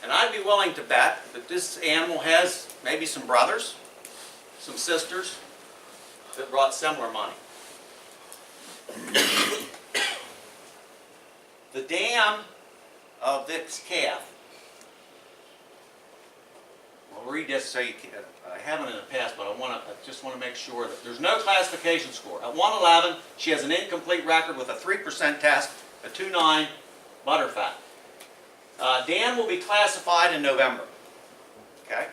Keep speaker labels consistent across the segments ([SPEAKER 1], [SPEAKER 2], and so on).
[SPEAKER 1] And I'd be willing to bet that this animal has maybe some brothers, some sisters that brought similar money. The dam of this calf, I'll read this so you can, I haven't in the past, but I just want to make sure that there's no classification score. At 111, she has an incomplete record with a 3% test, a 2.9 butterfat. Dan will be classified in November. Okay?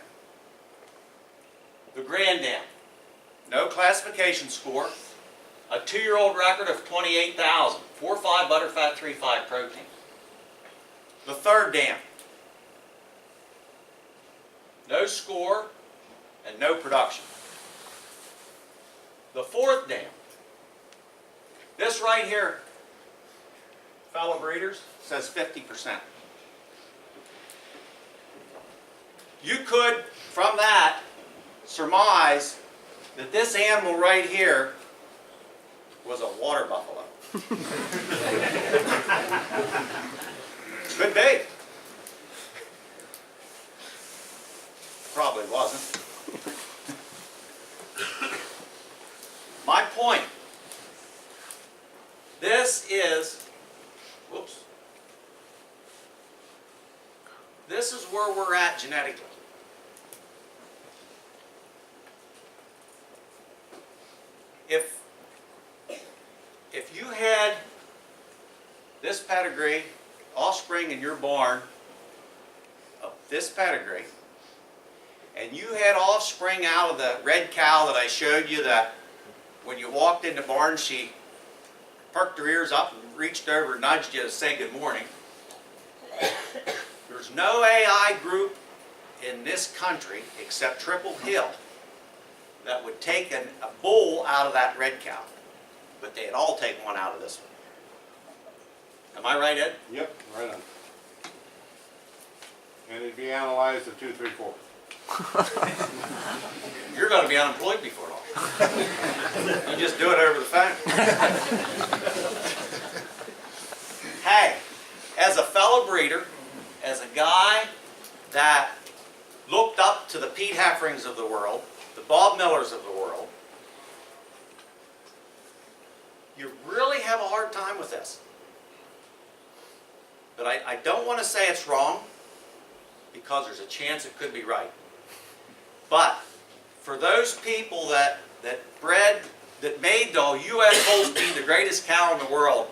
[SPEAKER 1] The Grand Dam, no classification score, a 2-year-old record of 28,000, 4.5 butterfat, 3.5 protein. The third dam, no score and no production. The fourth dam, this right here, fellow breeders, says 50%. You could, from that, surmise that this animal right here was a water buffalo. Could be. Probably wasn't. My point, this is, whoops, this is where we're at genetically. If you had this pedigree, offspring in your barn of this pedigree, and you had offspring out of the red cow that I showed you that when you walked in the barn she perked her ears up and reached over and nudged you to say good morning. There's no AI group in this country except Triple-Hil that would take a bull out of that red cow. But they'd all take one out of this one. Am I right, Ed?
[SPEAKER 2] Yep, right on. And it'd be analyzed at 2, 3, 4.
[SPEAKER 1] You're going to be unemployed before long. You just do it over the phone. Hey, as a fellow breeder, as a guy that looked up to the Pete Hefferings of the world, the Bob Millers of the world, you really have a hard time with this. But I don't want to say it's wrong, because there's a chance it could be right. But for those people that made the U.S. Holstein the greatest cow in the world,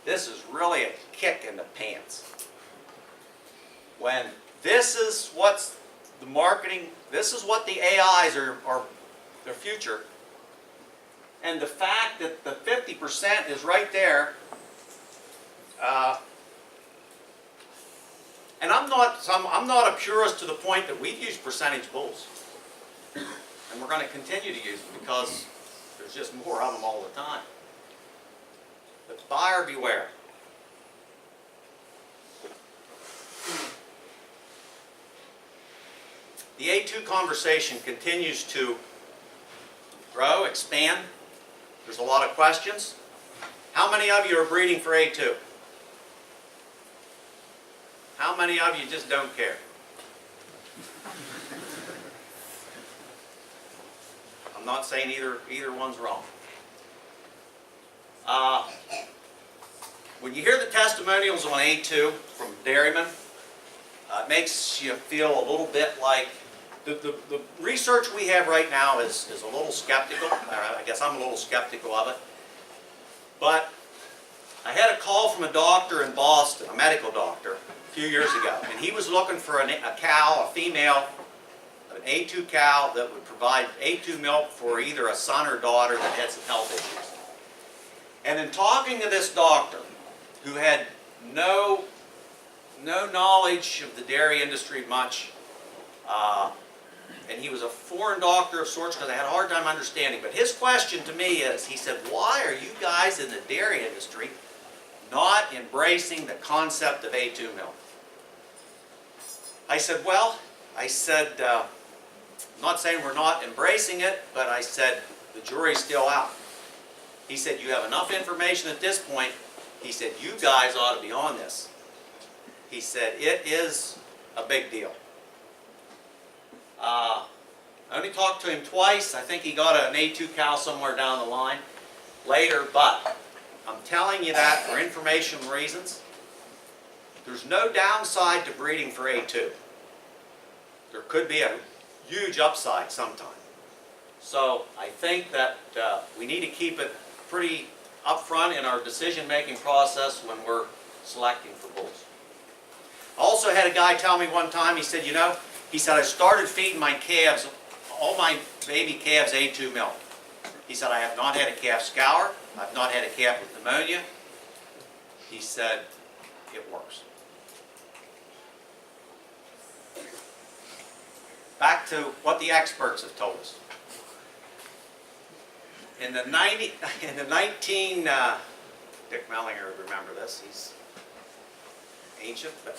[SPEAKER 1] this is really a kick in the pants. When this is what's the marketing, this is what the AIs are their future. And the fact that the 50% is right there, and I'm not a purist to the point that we've used percentage bulls, and we're going to continue to use them because there's just more of them all the time. But buyer beware. The A2 conversation continues to grow, expand. There's a lot of questions. How many of you are breeding for A2? How many of you just don't care? I'm not saying either one's wrong. When you hear the testimonials on A2 from dairymen, it makes you feel a little bit like the research we have right now is a little skeptical. I guess I'm a little skeptical of it. But I had a call from a doctor in Boston, a medical doctor, a few years ago, and he was looking for a cow, a female, an A2 cow that would provide A2 milk for either a son or daughter that had some health issues. And in talking to this doctor, who had no knowledge of the dairy industry much, and he was a foreign doctor of sorts because I had a hard time understanding, but his question to me is, he said, why are you guys in the dairy industry not embracing the concept of A2 milk? I said, well, I'm not saying we're not embracing it, but I said, the jury's still out. He said, you have enough information at this point. He said, you guys ought to be on this. He said, it is a big deal. I only talked to him twice. I think he got an A2 cow somewhere down the line later, but I'm telling you that for information reasons. There's no downside to breeding for A2. There could be a huge upside sometime. So I think that we need to keep it pretty upfront in our decision-making process when we're selecting for bulls. I also had a guy tell me one time, he said, you know, he said, I started feeding my calves, all my baby calves A2 milk. He said, I have not had a calf scour. I've not had a calf with pneumonia. He said, it works. Back to what the experts have told us. In the 19, Dick Mellinger would remember this, he's ancient, but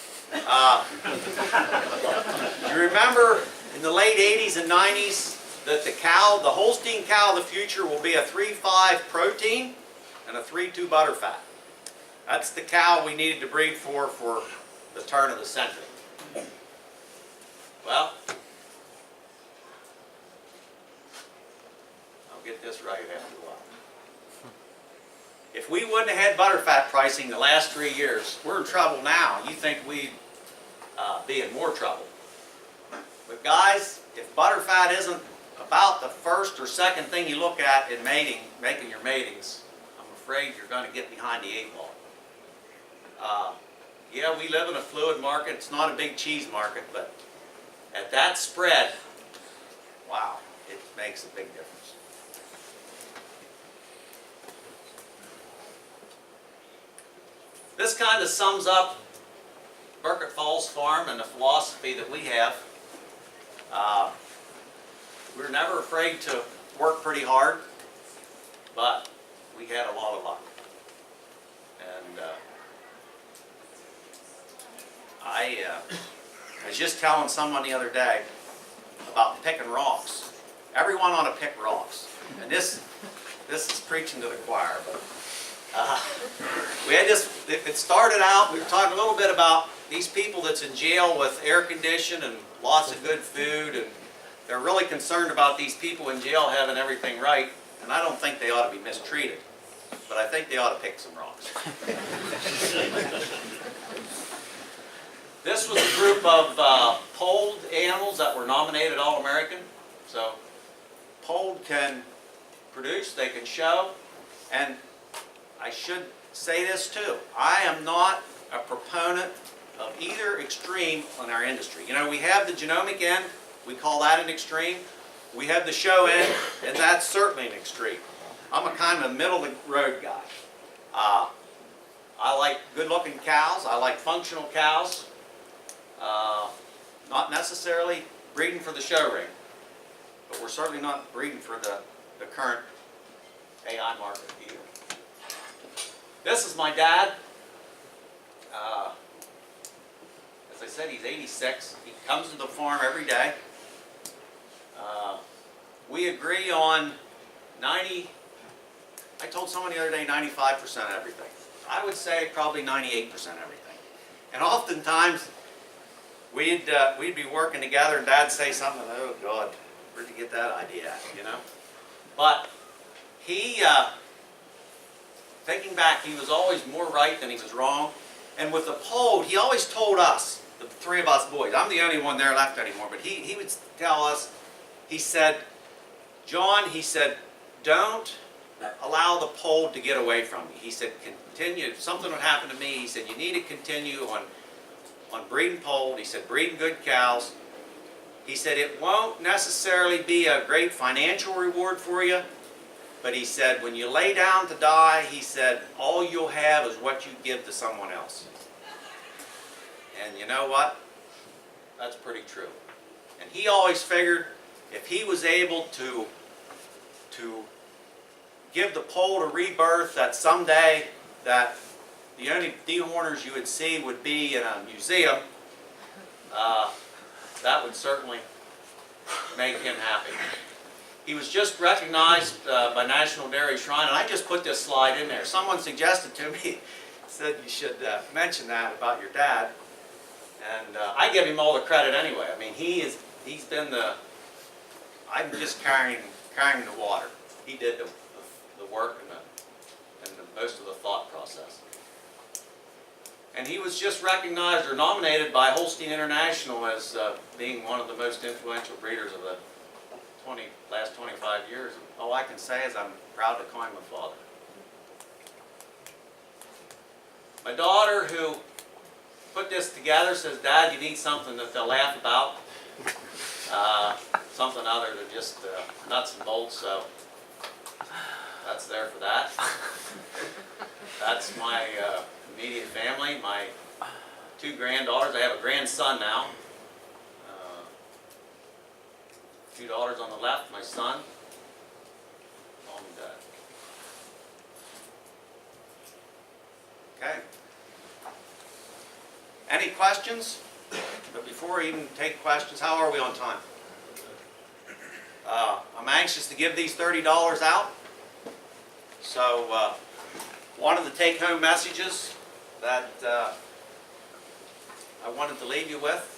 [SPEAKER 1] you remember in the late 80s and 90s that the Holstein cow of the future will be a 3.5 protein and a 3.2 butterfat. That's the cow we needed to breed for the turn of the century. Well, get this right after a while. If we wouldn't have had butterfat pricing the last 3 years, we're in trouble now. You think we'd be in more trouble. But guys, if butterfat isn't about the first or second thing you look at in making your matings, I'm afraid you're going to get behind the 8 ball. Yeah, we live in a fluid market. It's not a big cheese market, but at that spread, wow, it makes a big difference. This kind of sums up Burket-Falls Farm and the philosophy that we have. We're never afraid to work pretty hard, but we had a lot of luck. And I was just telling someone the other day about picking rocks. Everyone ought to pick rocks. And this is preaching to the choir, but we had this, it started out, we were talking a little bit about these people that's in jail with air condition and lots of good food, and they're really concerned about these people in jail having everything right, and I don't think they ought to be mistreated, but I think they ought to pick some rocks. This was a group of polled animals that were nominated All-American. So polled can produce, they can show, and I should say this too, I am not a proponent of either extreme in our industry. You know, we have the genomic end, we call that an extreme. We have the show end, and that's certainly an extreme. I'm a kind of a middle-of-the-road guy. I like good-looking cows, I like functional cows, not necessarily breeding for the show ring, but we're certainly not breeding for the current AI market either. This is my dad. As I said, he's 86. He comes to the farm every day. We agree on 90, I told someone the other day 95% of everything. I would say probably 98% everything. And oftentimes, we'd be working together and Dad'd say something, oh God, where'd you get that idea at, you know? But he, thinking back, he was always more right than he was wrong. And with the poll, he always told us, the three of us boys, I'm the only one there left anymore, but he would tell us, he said, John, he said, don't allow the poll to get away from you. He said, continue, if something would happen to me, he said, you need to continue on breeding polled. He said, breeding good cows. He said, it won't necessarily be a great financial reward for you, but he said, when you lay down to die, he said, all you'll have is what you give to someone else. And you know what? That's pretty true. And he always figured if he was able to give the poll a rebirth, that someday that the only dehorners you would see would be in a museum, that would certainly make him happy. He was just recognized by National Dairy Shrine, and I just put this slide in there. Someone suggested to me, said you should mention that about your dad. And I give him all the credit anyway. I mean, he's been I'm just carrying the water. He did the work and most of the thought process. And he was just recognized or nominated by Holstein International as being one of the most influential breeders of the last 25 years. All I can say is I'm proud to call him a father. My daughter, who put this together, says, "Dad, you need something that they'll laugh about. Something other than just nuts and bolts." So that's there for that. That's my immediate family, my 2 granddaughters. I have a grandson now. 2 daughters on the left, my son. Mom and Dad. Okay. Any questions? But before I even take questions, how are we on time? I'm anxious to give these $30 out. So one of the take-home messages that I wanted to leave you with